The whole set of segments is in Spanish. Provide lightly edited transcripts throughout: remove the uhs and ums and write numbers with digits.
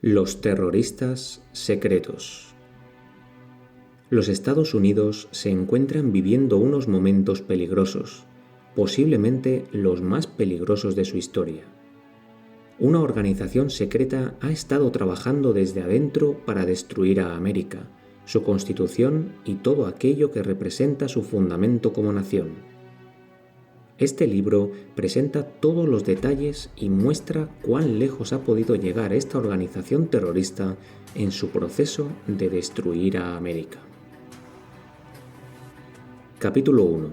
Los terroristas secretos. Los Estados Unidos se encuentran viviendo unos momentos peligrosos, posiblemente los más peligrosos de su historia. Una organización secreta ha estado trabajando desde adentro para destruir a América, su constitución y todo aquello que representa su fundamento como nación. Este libro presenta todos los detalles y muestra cuán lejos ha podido llegar esta organización terrorista en su proceso de destruir a América. Capítulo 1.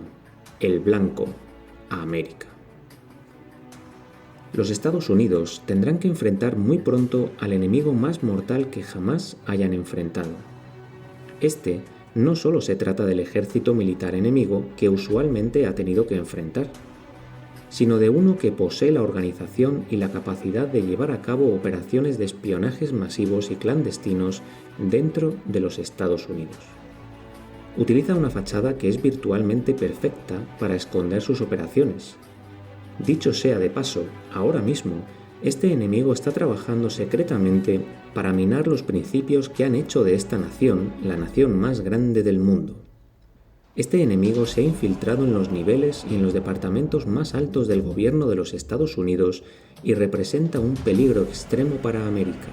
El blanco, América. Los Estados Unidos tendrán que enfrentar muy pronto al enemigo más mortal que jamás hayan enfrentado. Este no solo se trata del ejército militar enemigo que usualmente ha tenido que enfrentar, sino de uno que posee la organización y la capacidad de llevar a cabo operaciones de espionajes masivos y clandestinos dentro de los Estados Unidos. Utiliza una fachada que es virtualmente perfecta para esconder sus operaciones. Dicho sea de paso, ahora mismo, este enemigo está trabajando secretamente para minar los principios que han hecho de esta nación la nación más grande del mundo. Este enemigo se ha infiltrado en los niveles y en los departamentos más altos del gobierno de los Estados Unidos y representa un peligro extremo para América.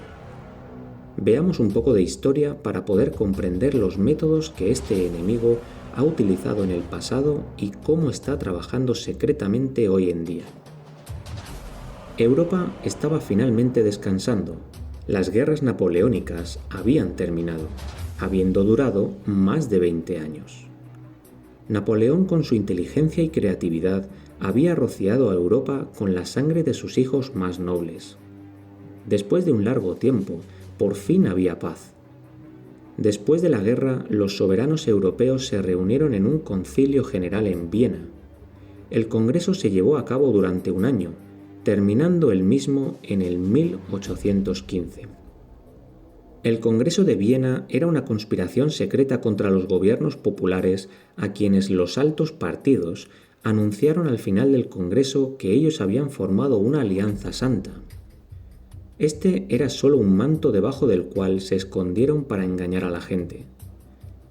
Veamos un poco de historia para poder comprender los métodos que este enemigo ha utilizado en el pasado y cómo está trabajando secretamente hoy en día. Europa estaba finalmente descansando. Las guerras napoleónicas habían terminado, habiendo durado más de 20 años. Napoleón, con su inteligencia y creatividad, había rociado a Europa con la sangre de sus hijos más nobles. Después de un largo tiempo, por fin había paz. Después de la guerra, los soberanos europeos se reunieron en un concilio general en Viena. El congreso se llevó a cabo durante un año, terminando el mismo en el 1815. El Congreso de Viena era una conspiración secreta contra los gobiernos populares a quienes los altos partidos anunciaron al final del Congreso que ellos habían formado una alianza santa. Este era solo un manto debajo del cual se escondieron para engañar a la gente.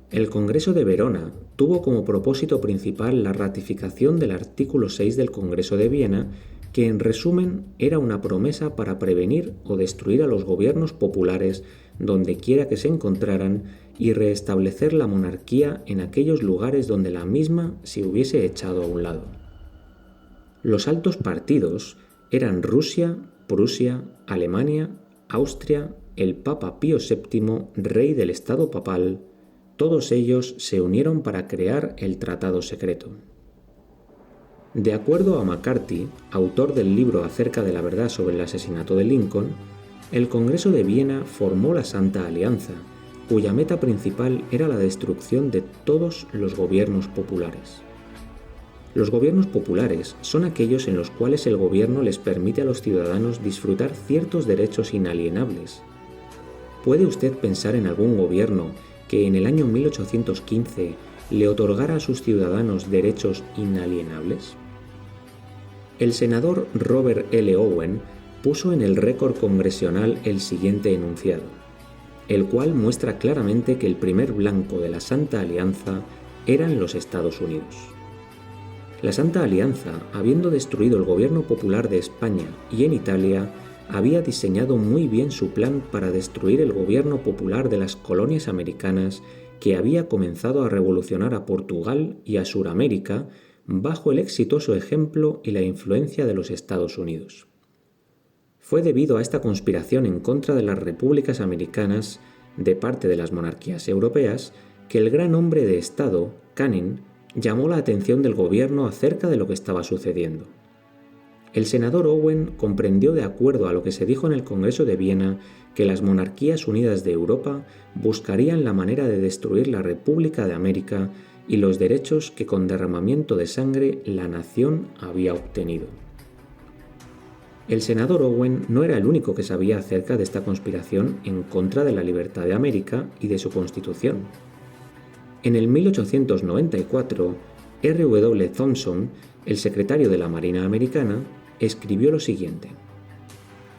El Congreso de Verona tuvo como propósito principal la ratificación del artículo 6 del Congreso de Viena, que en resumen era una promesa para prevenir o destruir a los gobiernos populares donde quiera que se encontraran y restablecer la monarquía en aquellos lugares donde la misma se hubiese echado a un lado. Los altos partidos eran Rusia, Prusia, Alemania, Austria, el Papa Pío VII, rey del Estado papal. Todos ellos se unieron para crear el Tratado Secreto. De acuerdo a McCarthy, autor del libro acerca de la verdad sobre el asesinato de Lincoln, el Congreso de Viena formó la Santa Alianza, cuya meta principal era la destrucción de todos los gobiernos populares. Los gobiernos populares son aquellos en los cuales el gobierno les permite a los ciudadanos disfrutar ciertos derechos inalienables. ¿Puede usted pensar en algún gobierno que en el año 1815 le otorgara a sus ciudadanos derechos inalienables? El senador Robert L. Owen puso en el récord congresional el siguiente enunciado, el cual muestra claramente que el primer blanco de la Santa Alianza eran los Estados Unidos. La Santa Alianza, habiendo destruido el gobierno popular de España y en Italia, había diseñado muy bien su plan para destruir el gobierno popular de las colonias americanas que había comenzado a revolucionar a Portugal y a Suramérica bajo el exitoso ejemplo y la influencia de los Estados Unidos. Fue debido a esta conspiración en contra de las repúblicas americanas de parte de las monarquías europeas que el gran hombre de Estado, Canning, llamó la atención del gobierno acerca de lo que estaba sucediendo. El senador Owen comprendió, de acuerdo a lo que se dijo en el Congreso de Viena, que las monarquías unidas de Europa buscarían la manera de destruir la República de América y los derechos que con derramamiento de sangre la nación había obtenido. El senador Owen no era el único que sabía acerca de esta conspiración en contra de la libertad de América y de su constitución. En el 1894, R.W. Thompson, el secretario de la Marina americana, escribió lo siguiente: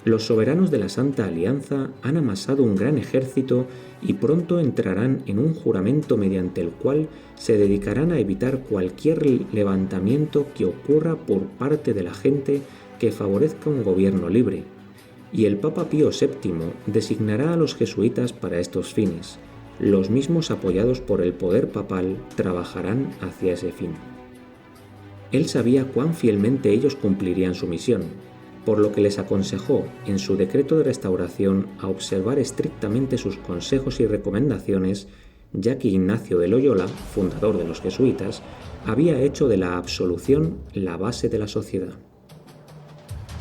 Los soberanos de la Santa Alianza han amasado un gran ejército y pronto entrarán en un juramento mediante el cual se dedicarán a evitar cualquier levantamiento que ocurra por parte de la gente que favorezca un gobierno libre, y el Papa Pío VII designará a los jesuitas para estos fines. Los mismos apoyados por el poder papal trabajarán hacia ese fin. Él sabía cuán fielmente ellos cumplirían su misión, por lo que les aconsejó en su decreto de restauración a observar estrictamente sus consejos y recomendaciones, ya que Ignacio de Loyola, fundador de los jesuitas, había hecho de la absolución la base de la sociedad.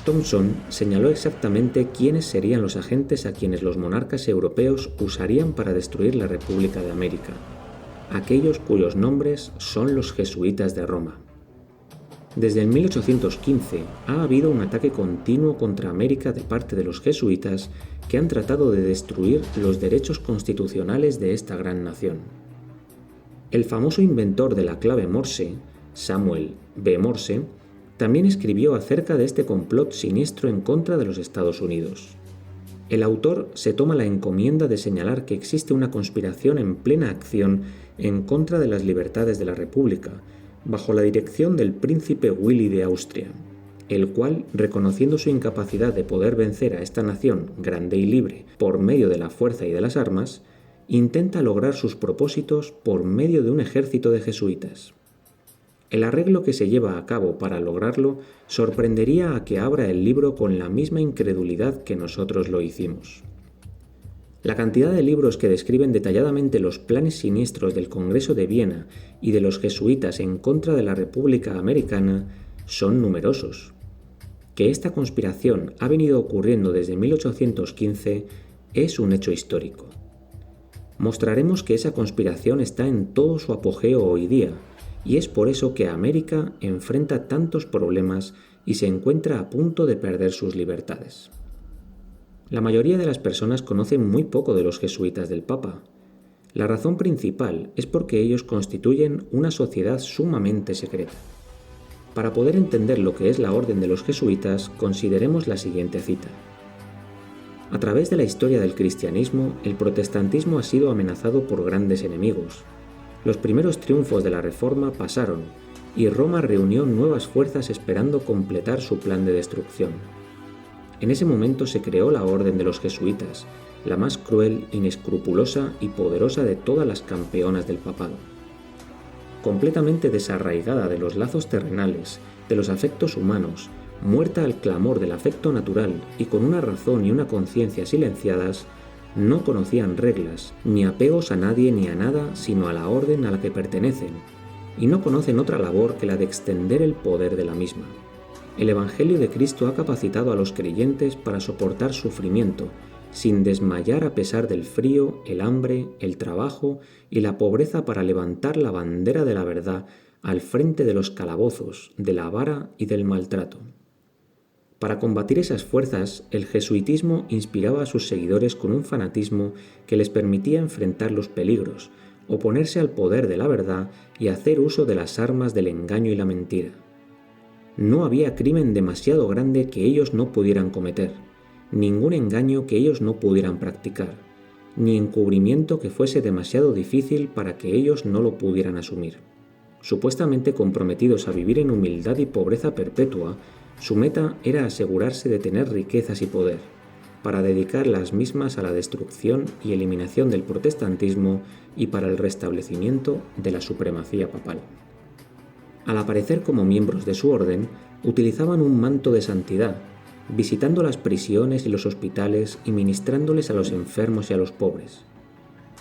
Thompson señaló exactamente quiénes serían los agentes a quienes los monarcas europeos usarían para destruir la República de América, aquellos cuyos nombres son los jesuitas de Roma. Desde el 1815 ha habido un ataque continuo contra América de parte de los jesuitas que han tratado de destruir los derechos constitucionales de esta gran nación. El famoso inventor de la clave Morse, Samuel B. Morse, también escribió acerca de este complot siniestro en contra de los Estados Unidos. El autor se toma la encomienda de señalar que existe una conspiración en plena acción en contra de las libertades de la República, bajo la dirección del príncipe Willy de Austria, el cual, reconociendo su incapacidad de poder vencer a esta nación grande y libre por medio de la fuerza y de las armas, intenta lograr sus propósitos por medio de un ejército de jesuitas. El arreglo que se lleva a cabo para lograrlo sorprendería a que abra el libro con la misma incredulidad que nosotros lo hicimos. La cantidad de libros que describen detalladamente los planes siniestros del Congreso de Viena y de los jesuitas en contra de la República Americana son numerosos. Que esta conspiración ha venido ocurriendo desde 1815 es un hecho histórico. Mostraremos que esa conspiración está en todo su apogeo hoy día, y es por eso que América enfrenta tantos problemas y se encuentra a punto de perder sus libertades. La mayoría de las personas conocen muy poco de los jesuitas del Papa. La razón principal es porque ellos constituyen una sociedad sumamente secreta. Para poder entender lo que es la orden de los jesuitas, consideremos la siguiente cita. A través de la historia del cristianismo, el protestantismo ha sido amenazado por grandes enemigos. Los primeros triunfos de la Reforma pasaron, y Roma reunió nuevas fuerzas esperando completar su plan de destrucción. En ese momento se creó la Orden de los Jesuitas, la más cruel, inescrupulosa y poderosa de todas las campeonas del papado. Completamente desarraigada de los lazos terrenales, de los afectos humanos, muerta al clamor del afecto natural y con una razón y una conciencia silenciadas, no conocían reglas, ni apegos a nadie ni a nada sino a la orden a la que pertenecen, y no conocen otra labor que la de extender el poder de la misma. El Evangelio de Cristo ha capacitado a los creyentes para soportar sufrimiento, sin desmayar a pesar del frío, el hambre, el trabajo y la pobreza para levantar la bandera de la verdad al frente de los calabozos, de la vara y del maltrato. Para combatir esas fuerzas, el jesuitismo inspiraba a sus seguidores con un fanatismo que les permitía enfrentar los peligros, oponerse al poder de la verdad y hacer uso de las armas del engaño y la mentira. No había crimen demasiado grande que ellos no pudieran cometer, ningún engaño que ellos no pudieran practicar, ni encubrimiento que fuese demasiado difícil para que ellos no lo pudieran asumir. Supuestamente comprometidos a vivir en humildad y pobreza perpetua, su meta era asegurarse de tener riquezas y poder, para dedicar las mismas a la destrucción y eliminación del protestantismo y para el restablecimiento de la supremacía papal. Al aparecer como miembros de su orden, utilizaban un manto de santidad, visitando las prisiones y los hospitales y ministrándoles a los enfermos y a los pobres,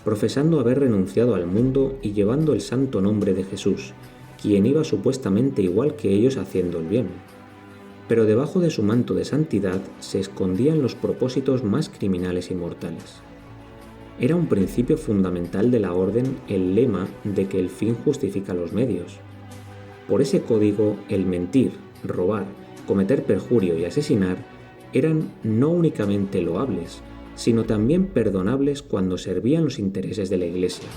profesando haber renunciado al mundo y llevando el santo nombre de Jesús, quien iba supuestamente igual que ellos haciendo el bien. Pero debajo de su manto de santidad se escondían los propósitos más criminales y mortales. Era un principio fundamental de la orden el lema de que el fin justifica los medios. Por ese código, el mentir, robar, cometer perjurio y asesinar eran no únicamente loables, sino también perdonables cuando servían los intereses de la Iglesia.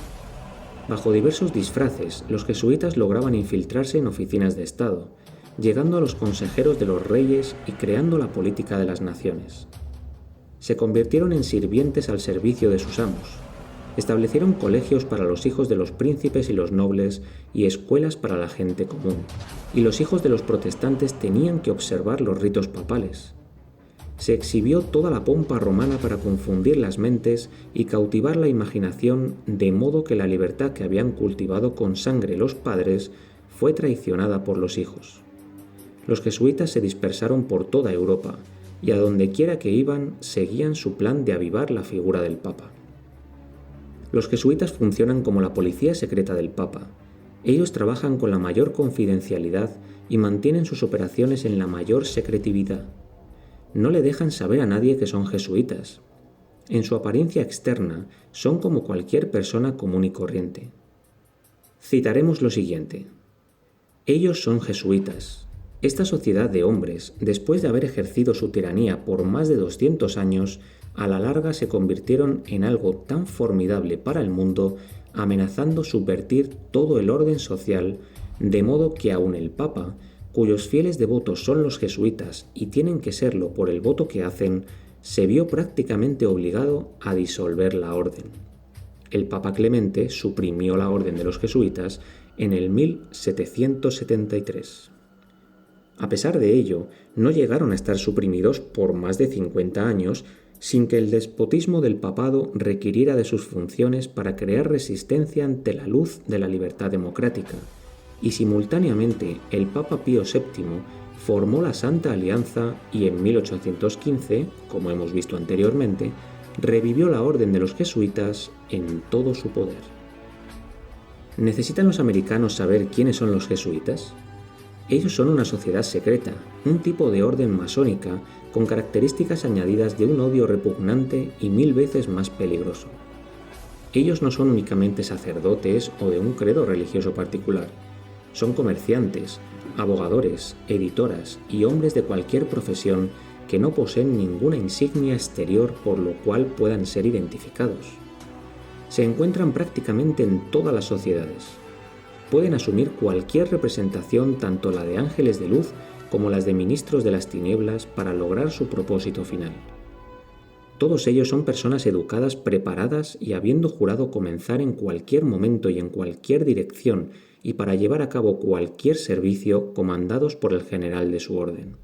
Bajo diversos disfraces, los jesuitas lograban infiltrarse en oficinas de Estado, llegando a los consejeros de los reyes y creando la política de las naciones. Se convirtieron en sirvientes al servicio de sus amos. Establecieron colegios para los hijos de los príncipes y los nobles y escuelas para la gente común, y los hijos de los protestantes tenían que observar los ritos papales. Se exhibió toda la pompa romana para confundir las mentes y cautivar la imaginación, de modo que la libertad que habían cultivado con sangre los padres fue traicionada por los hijos. Los jesuitas se dispersaron por toda Europa, y a donde quiera que iban seguían su plan de avivar la figura del Papa. Los jesuitas funcionan como la policía secreta del Papa. Ellos trabajan con la mayor confidencialidad y mantienen sus operaciones en la mayor secretividad. No le dejan saber a nadie que son jesuitas. En su apariencia externa son como cualquier persona común y corriente. Citaremos lo siguiente. Ellos son jesuitas. Esta sociedad de hombres, después de haber ejercido su tiranía por más de 200 años, a la larga se convirtieron en algo tan formidable para el mundo, amenazando subvertir todo el orden social, de modo que aun el Papa, cuyos fieles devotos son los jesuitas y tienen que serlo por el voto que hacen, se vio prácticamente obligado a disolver la orden. El Papa Clemente suprimió la orden de los jesuitas en el 1773. A pesar de ello, no llegaron a estar suprimidos por más de 50 años sin que el despotismo del papado requiriera de sus funciones para crear resistencia ante la luz de la libertad democrática, y simultáneamente el Papa Pío VII formó la Santa Alianza y en 1815, como hemos visto anteriormente, revivió la orden de los jesuitas en todo su poder. ¿Necesitan los americanos saber quiénes son los jesuitas? Ellos son una sociedad secreta, un tipo de orden masónica con características añadidas de un odio repugnante y 1000 veces más peligroso. Ellos no son únicamente sacerdotes o de un credo religioso particular. Son comerciantes, abogadores, editoras y hombres de cualquier profesión que no poseen ninguna insignia exterior por lo cual puedan ser identificados. Se encuentran prácticamente en todas las sociedades. Pueden asumir cualquier representación, tanto la de ángeles de luz como las de ministros de las tinieblas, para lograr su propósito final. Todos ellos son personas educadas, preparadas y habiendo jurado comenzar en cualquier momento y en cualquier dirección y para llevar a cabo cualquier servicio comandados por el general de su orden.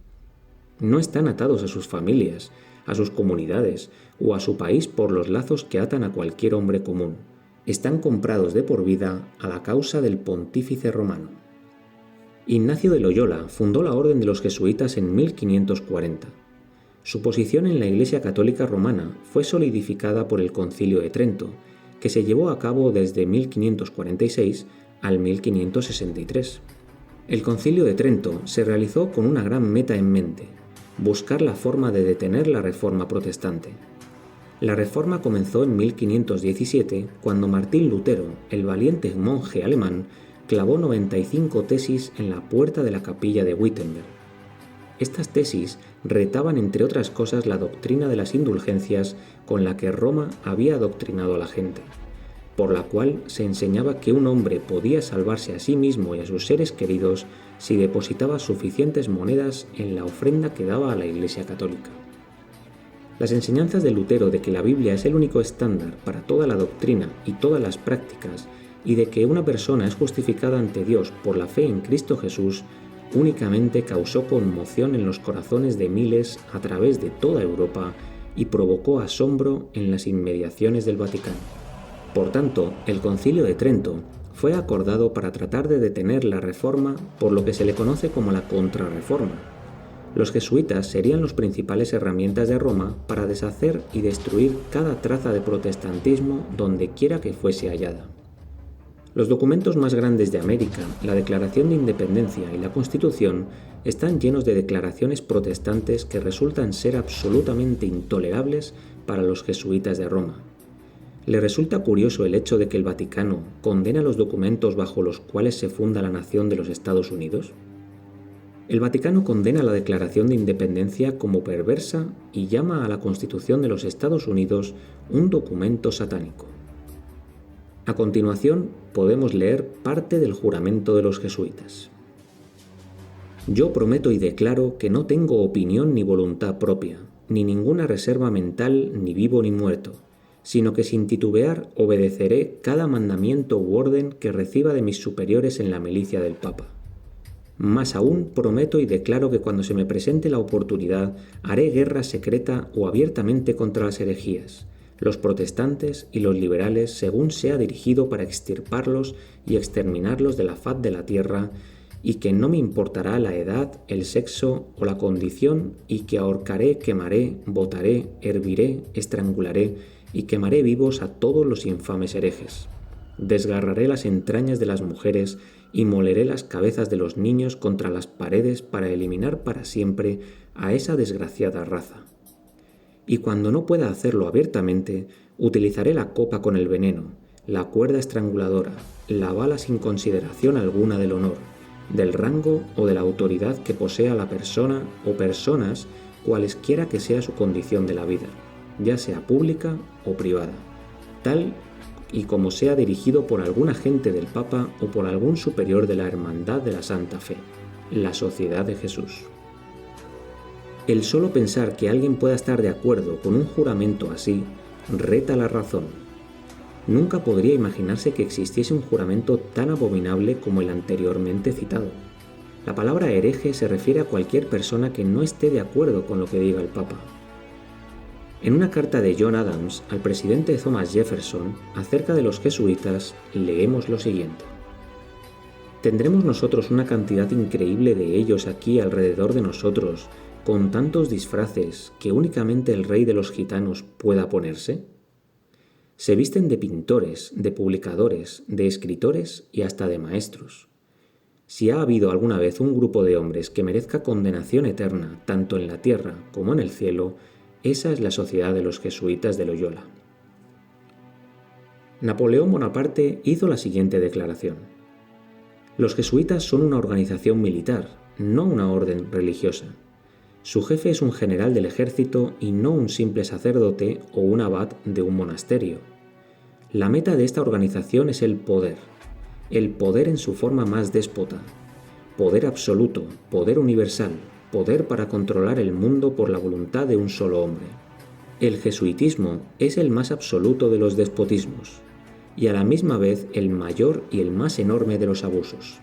No están atados a sus familias, a sus comunidades o a su país por los lazos que atan a cualquier hombre común. Están comprados de por vida a la causa del pontífice romano. Ignacio de Loyola fundó la Orden de los Jesuitas en 1540. Su posición en la Iglesia Católica Romana fue solidificada por el Concilio de Trento, que se llevó a cabo desde 1546 al 1563. El Concilio de Trento se realizó con una gran meta en mente: buscar la forma de detener la Reforma protestante. La Reforma comenzó en 1517, cuando Martín Lutero, el valiente monje alemán, clavó 95 tesis en la puerta de la capilla de Wittenberg. Estas tesis retaban, entre otras cosas, la doctrina de las indulgencias con la que Roma había adoctrinado a la gente, por la cual se enseñaba que un hombre podía salvarse a sí mismo y a sus seres queridos si depositaba suficientes monedas en la ofrenda que daba a la Iglesia Católica. Las enseñanzas de Lutero de que la Biblia es el único estándar para toda la doctrina y todas las prácticas, y de que una persona es justificada ante Dios por la fe en Cristo Jesús, únicamente causó conmoción en los corazones de miles a través de toda Europa y provocó asombro en las inmediaciones del Vaticano. Por tanto, el Concilio de Trento fue acordado para tratar de detener la Reforma, por lo que se le conoce como la Contrarreforma. Los jesuitas serían las principales herramientas de Roma para deshacer y destruir cada traza de protestantismo donde quiera que fuese hallada. Los documentos más grandes de América, la Declaración de Independencia y la Constitución, están llenos de declaraciones protestantes que resultan ser absolutamente intolerables para los jesuitas de Roma. ¿Le resulta curioso el hecho de que el Vaticano condena los documentos bajo los cuales se funda la nación de los Estados Unidos? El Vaticano condena la Declaración de Independencia como perversa y llama a la Constitución de los Estados Unidos un documento satánico. A continuación, podemos leer parte del juramento de los jesuitas. Yo prometo y declaro que no tengo opinión ni voluntad propia, ni ninguna reserva mental, ni vivo ni muerto, sino que sin titubear obedeceré cada mandamiento u orden que reciba de mis superiores en la milicia del Papa. Más aún, prometo y declaro que cuando se me presente la oportunidad, haré guerra secreta o abiertamente contra las herejías, los protestantes y los liberales según sea dirigido para extirparlos y exterminarlos de la faz de la tierra, y que no me importará la edad, el sexo o la condición, y que ahorcaré, quemaré, botaré, herviré, estrangularé y quemaré vivos a todos los infames herejes. Desgarraré las entrañas de las mujeres y moleré las cabezas de los niños contra las paredes para eliminar para siempre a esa desgraciada raza. Y cuando no pueda hacerlo abiertamente, utilizaré la copa con el veneno, la cuerda estranguladora, la bala sin consideración alguna del honor, del rango o de la autoridad que posea la persona o personas, cualesquiera que sea su condición de la vida, ya sea pública o privada, tal y como sea dirigido por algún agente del Papa o por algún superior de la Hermandad de la Santa Fe, la Sociedad de Jesús. El solo pensar que alguien pueda estar de acuerdo con un juramento así reta la razón. Nunca podría imaginarse que existiese un juramento tan abominable como el anteriormente citado. La palabra hereje se refiere a cualquier persona que no esté de acuerdo con lo que diga el Papa. En una carta de John Adams al presidente Thomas Jefferson acerca de los jesuitas leemos lo siguiente: «Tendremos nosotros una cantidad increíble de ellos aquí alrededor de nosotros, con tantos disfraces que únicamente el rey de los gitanos pueda ponerse. Se visten de pintores, de publicadores, de escritores y hasta de maestros. Si ha habido alguna vez un grupo de hombres que merezca condenación eterna, tanto en la tierra como en el cielo, esa es la sociedad de los jesuitas de Loyola». Napoleón Bonaparte hizo la siguiente declaración: «Los jesuitas son una organización militar, no una orden religiosa. Su jefe es un general del ejército y no un simple sacerdote o un abad de un monasterio. La meta de esta organización es el poder en su forma más déspota, poder absoluto, poder universal, poder para controlar el mundo por la voluntad de un solo hombre. El jesuitismo es el más absoluto de los despotismos y a la misma vez el mayor y el más enorme de los abusos.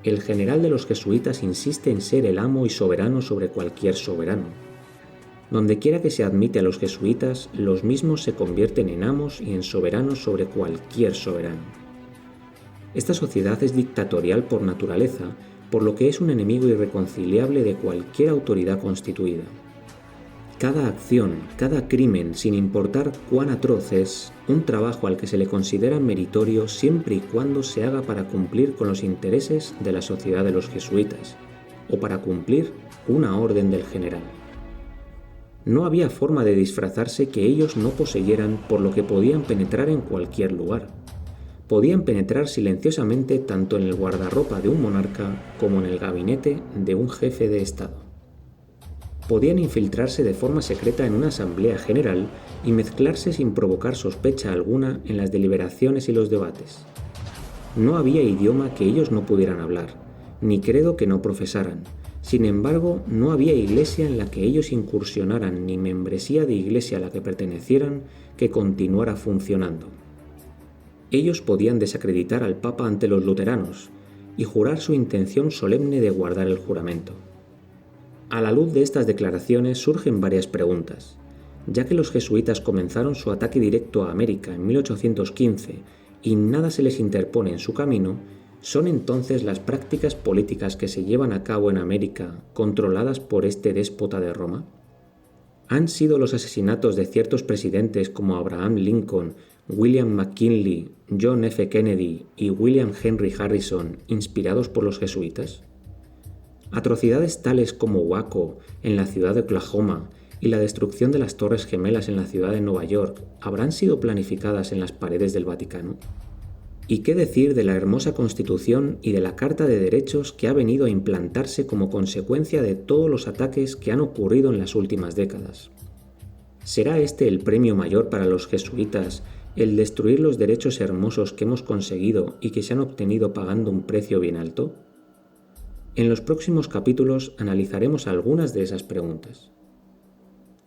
El general de los jesuitas insiste en ser el amo y soberano sobre cualquier soberano. Donde quiera que se admite a los jesuitas, los mismos se convierten en amos y en soberanos sobre cualquier soberano. Esta sociedad es dictatorial por naturaleza, por lo que es un enemigo irreconciliable de cualquier autoridad constituida. Cada acción, cada crimen, sin importar cuán atroz es, un trabajo al que se le considera meritorio siempre y cuando se haga para cumplir con los intereses de la sociedad de los jesuitas, o para cumplir una orden del general. No había forma de disfrazarse que ellos no poseyeran, por lo que podían penetrar en cualquier lugar. Podían penetrar silenciosamente tanto en el guardarropa de un monarca como en el gabinete de un jefe de Estado. Podían infiltrarse de forma secreta en una asamblea general y mezclarse sin provocar sospecha alguna en las deliberaciones y los debates. No había idioma que ellos no pudieran hablar, ni credo que no profesaran. Sin embargo, no había iglesia en la que ellos incursionaran, ni membresía de iglesia a la que pertenecieran que continuara funcionando. Ellos podían desacreditar al Papa ante los luteranos y jurar su intención solemne de guardar el juramento. A la luz de estas declaraciones surgen varias preguntas. Ya que los jesuitas comenzaron su ataque directo a América en 1815 y nada se les interpone en su camino, ¿son entonces las prácticas políticas que se llevan a cabo en América controladas por este déspota de Roma? ¿Han sido los asesinatos de ciertos presidentes como Abraham Lincoln, William McKinley, John F. Kennedy y William Henry Harrison inspirados por los jesuitas? Atrocidades tales como Waco en la ciudad de Oklahoma y la destrucción de las Torres Gemelas en la ciudad de Nueva York habrán sido planificadas en las paredes del Vaticano. ¿Y qué decir de la hermosa Constitución y de la Carta de Derechos que ha venido a implantarse como consecuencia de todos los ataques que han ocurrido en las últimas décadas? ¿Será este el premio mayor para los jesuitas, el destruir los derechos hermosos que hemos conseguido y que se han obtenido pagando un precio bien alto? En los próximos capítulos analizaremos algunas de esas preguntas.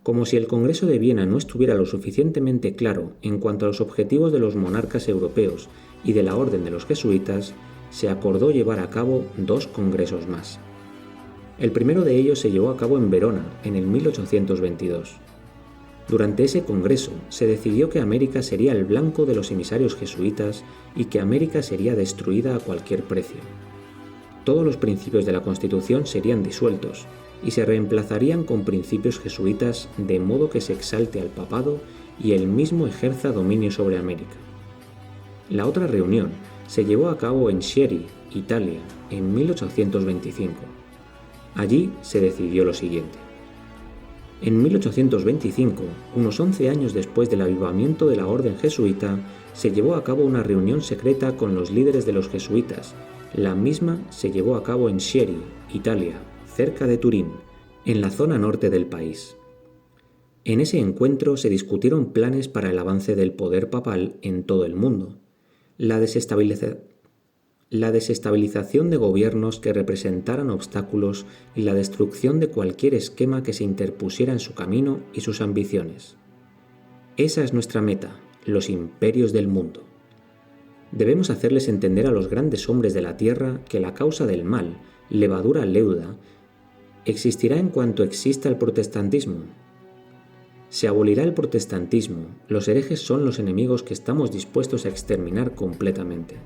Como si el Congreso de Viena no estuviera lo suficientemente claro en cuanto a los objetivos de los monarcas europeos y de la Orden de los Jesuitas, se acordó llevar a cabo 2 congresos más. El primero de ellos se llevó a cabo en Verona, en el 1822. Durante ese congreso se decidió que América sería el blanco de los emisarios jesuitas y que América sería destruida a cualquier precio. Todos los principios de la Constitución serían disueltos y se reemplazarían con principios jesuitas, de modo que se exalte al papado y él mismo ejerza dominio sobre América. La otra reunión se llevó a cabo en Chieri, Italia, en 1825. Allí se decidió lo siguiente. En 1825, unos 11 años después del avivamiento de la orden jesuita, se llevó a cabo una reunión secreta con los líderes de los jesuitas. La misma se llevó a cabo en Chieri, Italia, cerca de Turín, en la zona norte del país. En ese encuentro se discutieron planes para el avance del poder papal en todo el mundo, la desestabilización de gobiernos que representaran obstáculos y la destrucción de cualquier esquema que se interpusiera en su camino y sus ambiciones. Esa es nuestra meta, los imperios del mundo. Debemos hacerles entender a los grandes hombres de la tierra que la causa del mal, levadura leuda, existirá en cuanto exista el protestantismo. Se abolirá el protestantismo, los herejes son los enemigos que estamos dispuestos a exterminar completamente.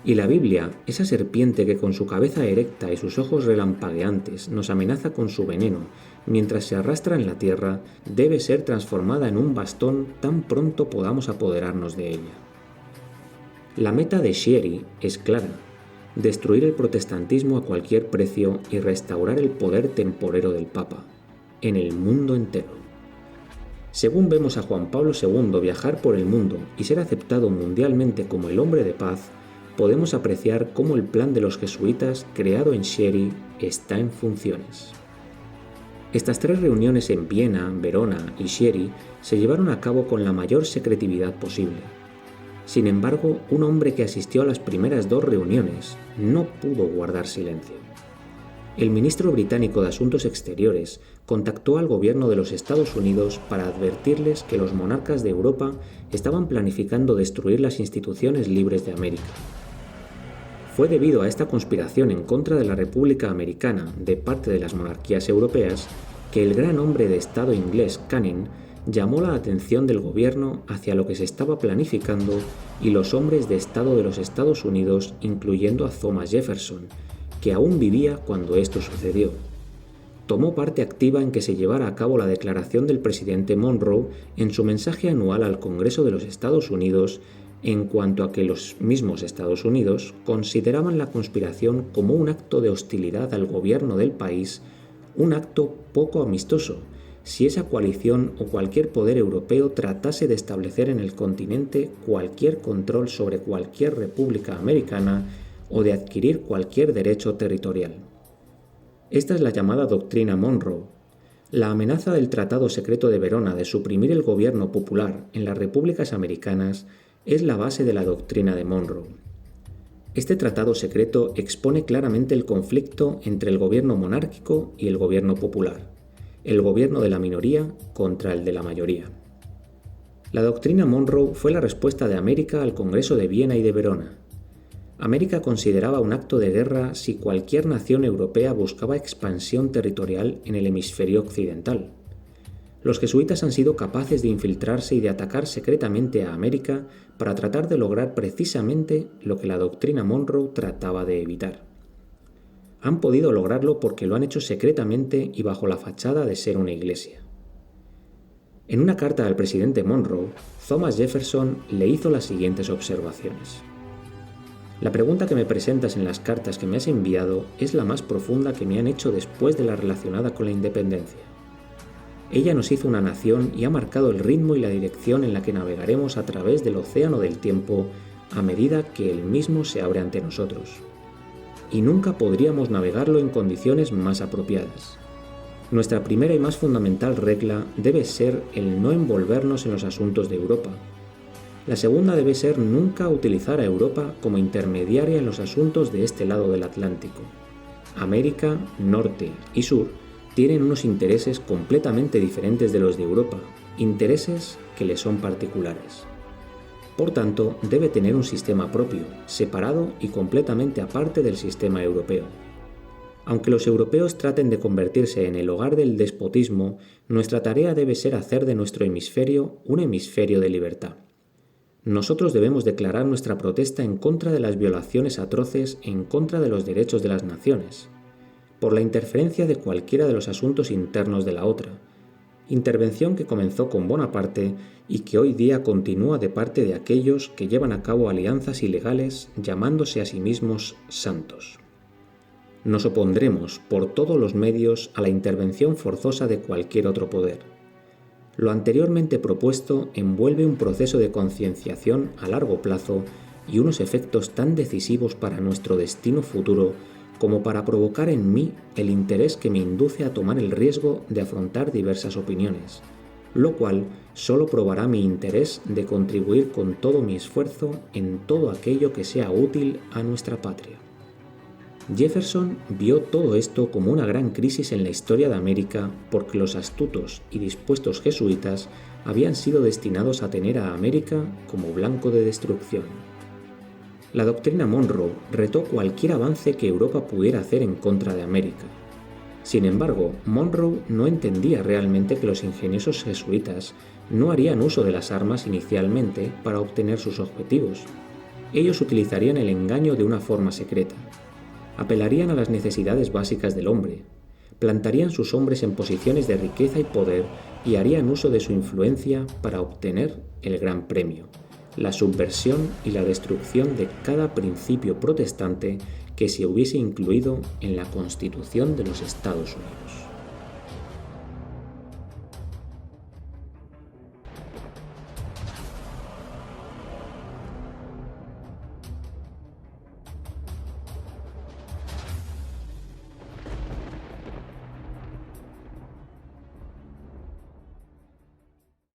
Y la Biblia, esa serpiente que con su cabeza erecta y sus ojos relampagueantes nos amenaza con su veneno mientras se arrastra en la tierra, debe ser transformada en un bastón tan pronto podamos apoderarnos de ella. La meta de Chieri es clara: destruir el protestantismo a cualquier precio y restaurar el poder temporero del Papa, en el mundo entero. Según vemos a Juan Pablo II viajar por el mundo y ser aceptado mundialmente como el hombre de paz, podemos apreciar cómo el plan de los jesuitas creado en Chieri está en funciones. Estas 3 reuniones en Viena, Verona y Chieri se llevaron a cabo con la mayor secretividad posible. Sin embargo, un hombre que asistió a las primeras 2 reuniones no pudo guardar silencio. El ministro británico de Asuntos Exteriores contactó al gobierno de los Estados Unidos para advertirles que los monarcas de Europa estaban planificando destruir las instituciones libres de América. Fue debido a esta conspiración en contra de la República Americana de parte de las monarquías europeas que el gran hombre de Estado inglés Canning llamó la atención del gobierno hacia lo que se estaba planificando y los hombres de Estado de los Estados Unidos, incluyendo a Thomas Jefferson, que aún vivía cuando esto sucedió. Tomó parte activa en que se llevara a cabo la declaración del presidente Monroe en su mensaje anual al Congreso de los Estados Unidos en cuanto a que los mismos Estados Unidos consideraban la conspiración como un acto de hostilidad al gobierno del país, un acto poco amistoso, si esa coalición o cualquier poder europeo tratase de establecer en el continente cualquier control sobre cualquier república americana o de adquirir cualquier derecho territorial. Esta es la llamada doctrina Monroe. La amenaza del Tratado Secreto de Verona de suprimir el gobierno popular en las repúblicas americanas es la base de la doctrina de Monroe. Este tratado secreto expone claramente el conflicto entre el gobierno monárquico y el gobierno popular, el gobierno de la minoría contra el de la mayoría. La doctrina Monroe fue la respuesta de América al Congreso de Viena y de Verona. América consideraba un acto de guerra si cualquier nación europea buscaba expansión territorial en el hemisferio occidental. Los jesuitas han sido capaces de infiltrarse y de atacar secretamente a América para tratar de lograr precisamente lo que la doctrina Monroe trataba de evitar. Han podido lograrlo porque lo han hecho secretamente y bajo la fachada de ser una iglesia. En una carta al presidente Monroe, Thomas Jefferson le hizo las siguientes observaciones. La pregunta que me presentas en las cartas que me has enviado es la más profunda que me han hecho después de la relacionada con la independencia. Ella nos hizo una nación y ha marcado el ritmo y la dirección en la que navegaremos a través del océano del tiempo a medida que el mismo se abre ante nosotros. Y nunca podríamos navegarlo en condiciones más apropiadas. Nuestra primera y más fundamental regla debe ser el no envolvernos en los asuntos de Europa. La segunda debe ser nunca utilizar a Europa como intermediaria en los asuntos de este lado del Atlántico. América, Norte y Sur tienen unos intereses completamente diferentes de los de Europa, intereses que le son particulares. Por tanto, debe tener un sistema propio, separado y completamente aparte del sistema europeo. Aunque los europeos traten de convertirse en el hogar del despotismo, nuestra tarea debe ser hacer de nuestro hemisferio un hemisferio de libertad. Nosotros debemos declarar nuestra protesta en contra de las violaciones atroces en contra de los derechos de las naciones, por la interferencia de cualquiera de los asuntos internos de la otra, intervención que comenzó con Bonaparte y que hoy día continúa de parte de aquellos que llevan a cabo alianzas ilegales llamándose a sí mismos santos. Nos opondremos por todos los medios a la intervención forzosa de cualquier otro poder. Lo anteriormente propuesto envuelve un proceso de concienciación a largo plazo y unos efectos tan decisivos para nuestro destino futuro como para provocar en mí el interés que me induce a tomar el riesgo de afrontar diversas opiniones, lo cual solo probará mi interés de contribuir con todo mi esfuerzo en todo aquello que sea útil a nuestra patria. Jefferson vio todo esto como una gran crisis en la historia de América porque los astutos y dispuestos jesuitas habían sido destinados a tener a América como blanco de destrucción. La doctrina Monroe retó cualquier avance que Europa pudiera hacer en contra de América. Sin embargo, Monroe no entendía realmente que los ingeniosos jesuitas no harían uso de las armas inicialmente para obtener sus objetivos. Ellos utilizarían el engaño de una forma secreta. Apelarían a las necesidades básicas del hombre, plantarían sus hombres en posiciones de riqueza y poder y harían uso de su influencia para obtener el gran premio, la subversión y la destrucción de cada principio protestante que se hubiese incluido en la Constitución de los Estados Unidos.